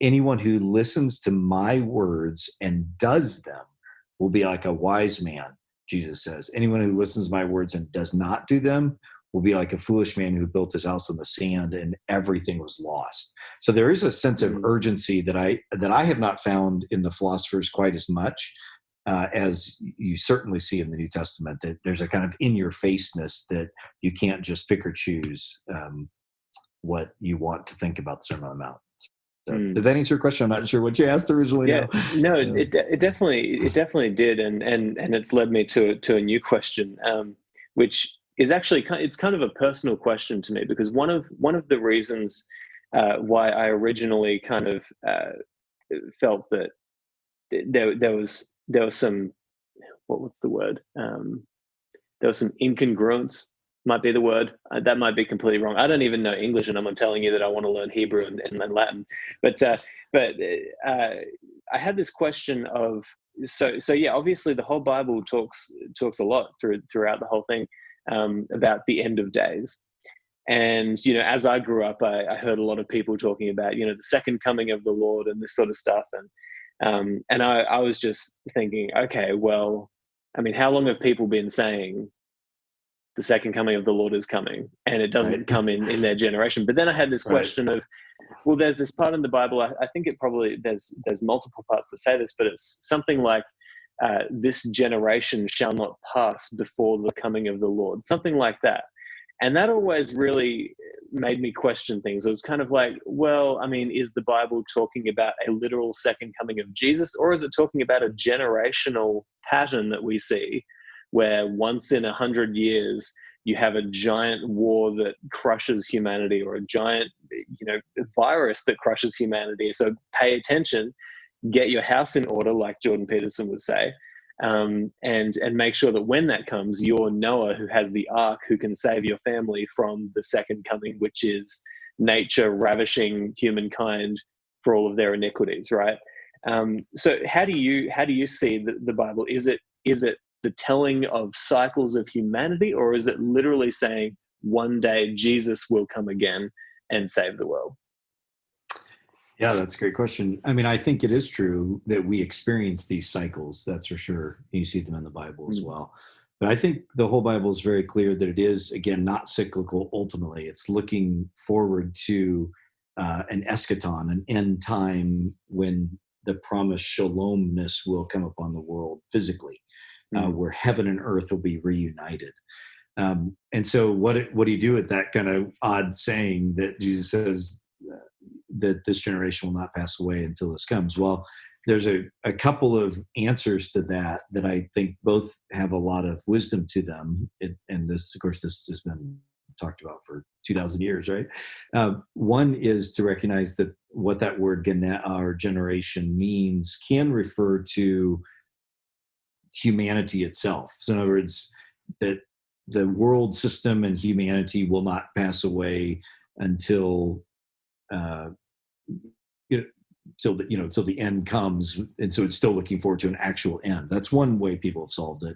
Anyone who listens to my words and does them will be like a wise man, Jesus says. Anyone who listens to my words and does not do them will be like a foolish man who built his house on the sand and everything was lost. So there is a sense of urgency that I have not found in the philosophers quite as much as you certainly see in the New Testament, that there's a kind of in-your-faceness that you can't just pick or choose what you want to think about the Sermon on the Mount. So, did that answer your question? I'm not sure what you asked originally. Yeah, no, it definitely did, and it's led me to a new question, which is actually it's kind of a personal question to me, because one of the reasons why I originally kind of felt that there was some, what's the word? There was some incongruence, might be the word. That might be completely wrong. I don't even know English, and I'm telling you that I want to learn Hebrew and Latin. But I had this question of, so yeah, obviously the whole Bible talks a lot throughout the whole thing about the end of days. And, as I grew up, I heard a lot of people talking about, the second coming of the Lord and this sort of stuff. And I was just thinking, okay, well, I mean, how long have people been saying the second coming of the Lord is coming, and it doesn't come in their generation? But then I had this question of, well, there's this part in the Bible, I think it probably, there's multiple parts that say this, but it's something like, this generation shall not pass before the coming of the Lord, something like that. And that always really made me question things. It was kind of like, well, I mean, is the Bible talking about a literal second coming of Jesus, or is it talking about a generational pattern that we see where once in 100 years you have a giant war that crushes humanity, or a giant, virus that crushes humanity? So pay attention, get your house in order, like Jordan Peterson would say. And make sure that when that comes, you're Noah, who has the ark, who can save your family from the second coming, which is nature ravishing humankind for all of their iniquities, right? So how do you see the Bible? Is it the telling of cycles of humanity, or is it literally saying one day Jesus will come again and save the world? Yeah, that's a great question. I mean, I think it is true that we experience these cycles, that's for sure. You see them in the Bible as well. But I think the whole Bible is very clear that it is, again, not cyclical ultimately. It's looking forward to an eschaton, an end time when the promised shalomness will come upon the world physically, where heaven and earth will be reunited. And so what do you do with that kind of odd saying that Jesus says, that this generation will not pass away until this comes? Well, there's a couple of answers to that I think both have a lot of wisdom to them. And this, of course, this has been talked about for 2,000 years, right? One is to recognize that what that word our generation means can refer to humanity itself. So in other words, that the world system and humanity will not pass away until till the end comes, and so it's still looking forward to an actual end. That's one way people have solved it.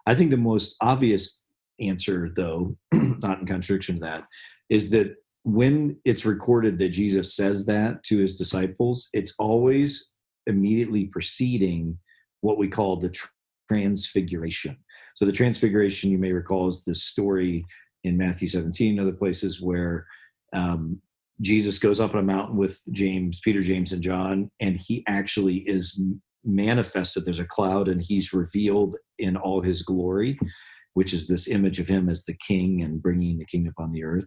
I think the most obvious answer, though, not in contradiction to that, is that when it's recorded that Jesus says that to his disciples, it's always immediately preceding what we call the transfiguration. So the transfiguration, you may recall, is this story in Matthew 17 and other places where Jesus goes up on a mountain with Peter, James, and John, and he actually is manifested. There's a cloud, and he's revealed in all his glory, which is this image of him as the king and bringing the kingdom upon the earth.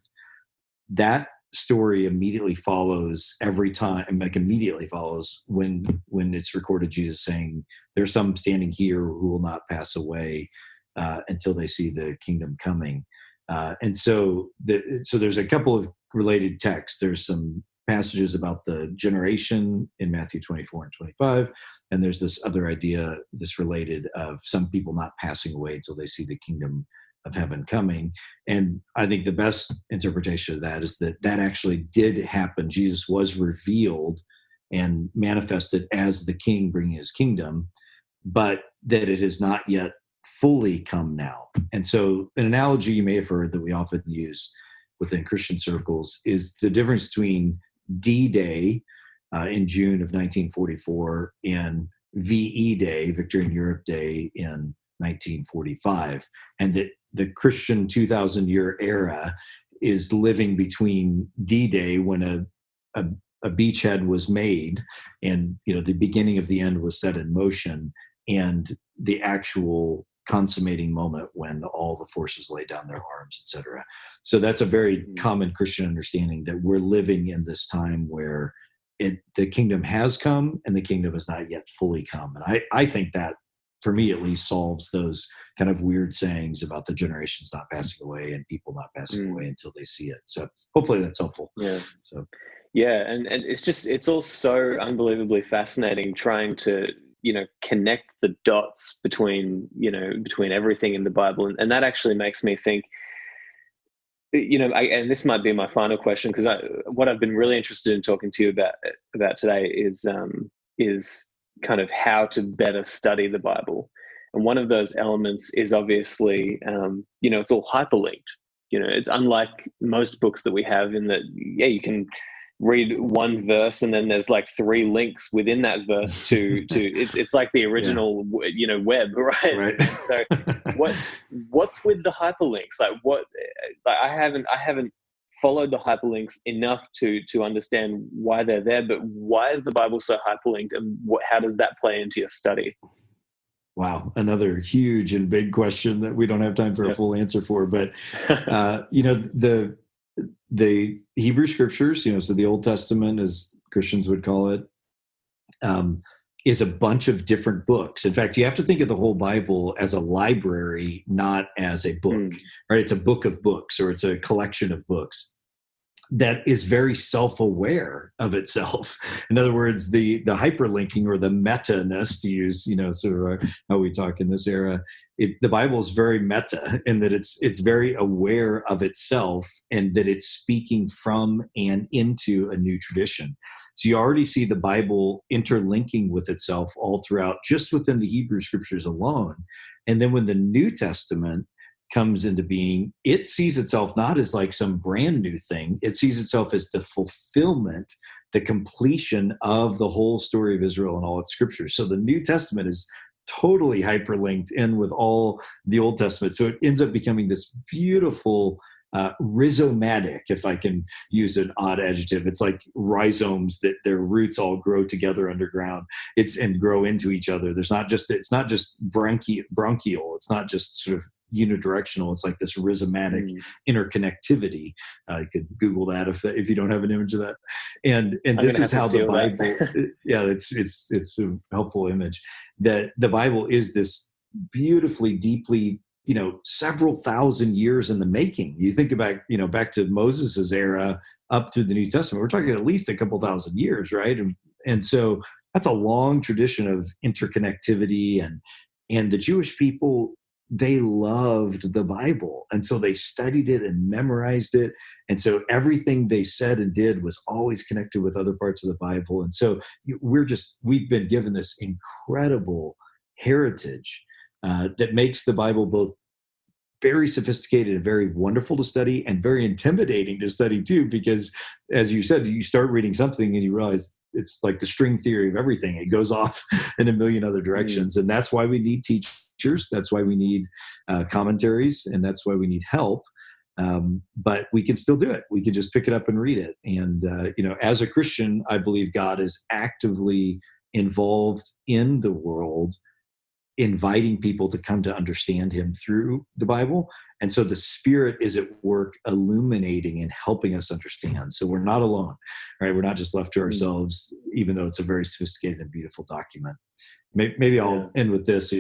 That story immediately follows every time, immediately follows when it's recorded Jesus saying, there's some standing here who will not pass away until they see the kingdom coming. And so there's a couple of related texts. There's some passages about the generation in Matthew 24 and 25. And there's this other idea, this related, of some people not passing away until they see the kingdom of heaven coming. And I think the best interpretation of that is that actually did happen. Jesus was revealed and manifested as the king bringing his kingdom, but that it has not yet fully come now. And so an analogy you may have heard that we often use within Christian circles is the difference between D-Day in June of 1944 and VE Day, Victory in Europe Day, in 1945. And that the Christian 2,000-year era is living between D-Day, when a beachhead was made and the beginning of the end was set in motion, and the actual consummating moment when all the forces lay down their arms, etc. So that's a very common Christian understanding, that we're living in this time where the kingdom has come and the kingdom has not yet fully come. And I think that, for me at least, solves those kind of weird sayings about the generations not passing away and people not passing away until they see it. So hopefully that's helpful. Yeah. So yeah, and it's all so unbelievably fascinating trying to connect the dots between everything in the Bible, and that actually makes me think. And this might be my final question, because what I've been really interested in talking to you about today is kind of how to better study the Bible. And one of those elements is obviously, it's all hyperlinked. It's unlike most books that we have, in that, you can read one verse and then there's like 3 links within that verse to it's like the original web, right? So what's with the hyperlinks? I haven't followed the hyperlinks enough to understand why they're there, but why is the Bible so hyperlinked, and how does that play into your study? Wow, another huge and big question that we don't have time for a full answer for. But the Hebrew Scriptures, so the Old Testament, as Christians would call it, is a bunch of different books. In fact, you have to think of the whole Bible as a library, not as a book, right? It's a book of books, or it's a collection of books that is very self-aware of itself. In other words, the hyperlinking, or the meta-ness, to use sort of how we talk in this era, the Bible is very meta, in that it's very aware of itself, and that it's speaking from and into a new tradition. So you already see the Bible interlinking with itself all throughout, just within the Hebrew Scriptures alone. And then when the New Testament comes into being, it sees itself not as like some brand new thing. It sees itself as the fulfillment, the completion of the whole story of Israel and all its scriptures. So the New Testament is totally hyperlinked in with all the Old Testament. So it ends up becoming this beautiful rhizomatic, if I can use an odd adjective. It's like rhizomes that their roots all grow together underground. And grow into each other. It's not just bronchial. It's not just sort of unidirectional. It's like this rhizomatic interconnectivity. You could Google that if you don't have an image of that. And this is how the Bible. It's a helpful image. That the Bible is this beautifully, deeply, several thousand years in the making. You think about, back to Moses's era up through the New Testament, we're talking at least a couple thousand years, right? And so that's a long tradition of interconnectivity, and the Jewish people, they loved the Bible. And so they studied it and memorized it. And so everything they said and did was always connected with other parts of the Bible. And so we've been given this incredible heritage that makes the Bible both very sophisticated and very wonderful to study, and very intimidating to study too, because, as you said, you start reading something and you realize it's like the string theory of everything. It goes off in a million other directions. And that's why we need teachers. That's why we need commentaries, and that's why we need help. But we can still do it. We can just pick it up and read it. And, as a Christian, I believe God is actively involved in the world, inviting people to come to understand him through the Bible. And so the Spirit is at work illuminating and helping us understand. So we're not alone, right? We're not just left to ourselves, even though it's a very sophisticated and beautiful document. Maybe I'll end with this.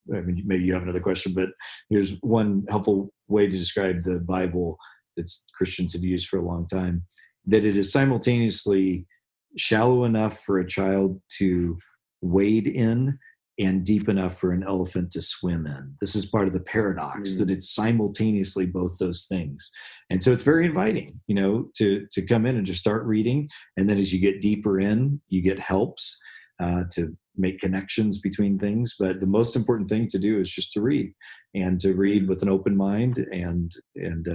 Maybe you have another question, but here's one helpful way to describe the Bible that Christians have used for a long time, that it is simultaneously shallow enough for a child to wade in and deep enough for an elephant to swim in. This is part of the paradox, that it's simultaneously both those things. And so it's very inviting, to come in and just start reading. And then as you get deeper in, you get helps to make connections between things. But the most important thing to do is just to read, and to read with an open mind, and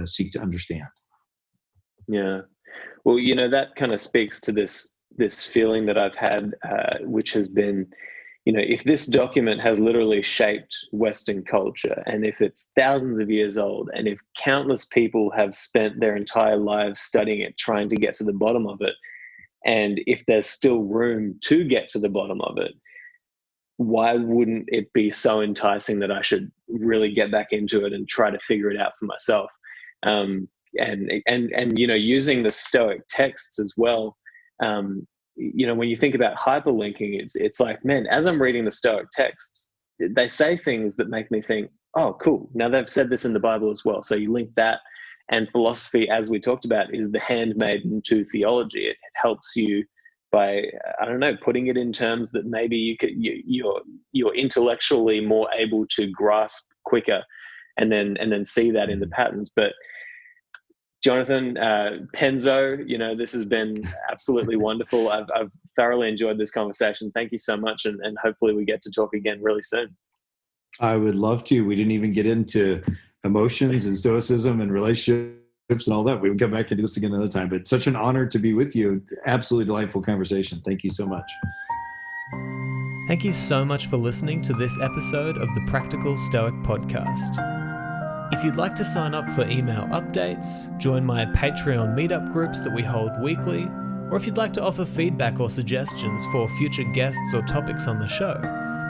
seek to understand. Yeah. Well, that kind of speaks to this feeling that I've had, which has been, if this document has literally shaped Western culture, and if it's thousands of years old, and if countless people have spent their entire lives studying it, trying to get to the bottom of it, and if there's still room to get to the bottom of it, why wouldn't it be so enticing that I should really get back into it and try to figure it out for myself? And using the Stoic texts as well. When you think about hyperlinking, it's like, man, as I'm reading the Stoic text, they say things that make me think, oh, cool. Now they've said this in the Bible as well. So you link that, and philosophy, as we talked about, is the handmaiden to theology. It helps you by, putting it in terms that maybe you're intellectually more able to grasp quicker, and then see that in the patterns. But Jonathan, Penzo, this has been absolutely wonderful. I've thoroughly enjoyed this conversation. Thank you so much, and hopefully we get to talk again really soon. I would love to. We didn't even get into emotions and stoicism and relationships and all that. We can come back and do this again another time. But such an honor to be with you. Absolutely delightful conversation. Thank you so much. Thank you so much for listening to this episode of the Practical Stoic Podcast. If you'd like to sign up for email updates, join my Patreon meetup groups that we hold weekly, or if you'd like to offer feedback or suggestions for future guests or topics on the show,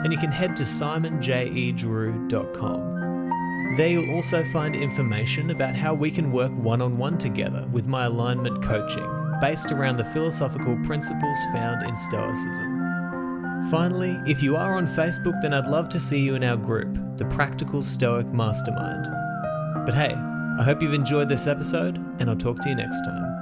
then you can head to simonjedrew.com. There you'll also find information about how we can work one-on-one together with my alignment coaching, based around the philosophical principles found in Stoicism. Finally, if you are on Facebook, then I'd love to see you in our group, the Practical Stoic Mastermind. But hey, I hope you've enjoyed this episode, and I'll talk to you next time.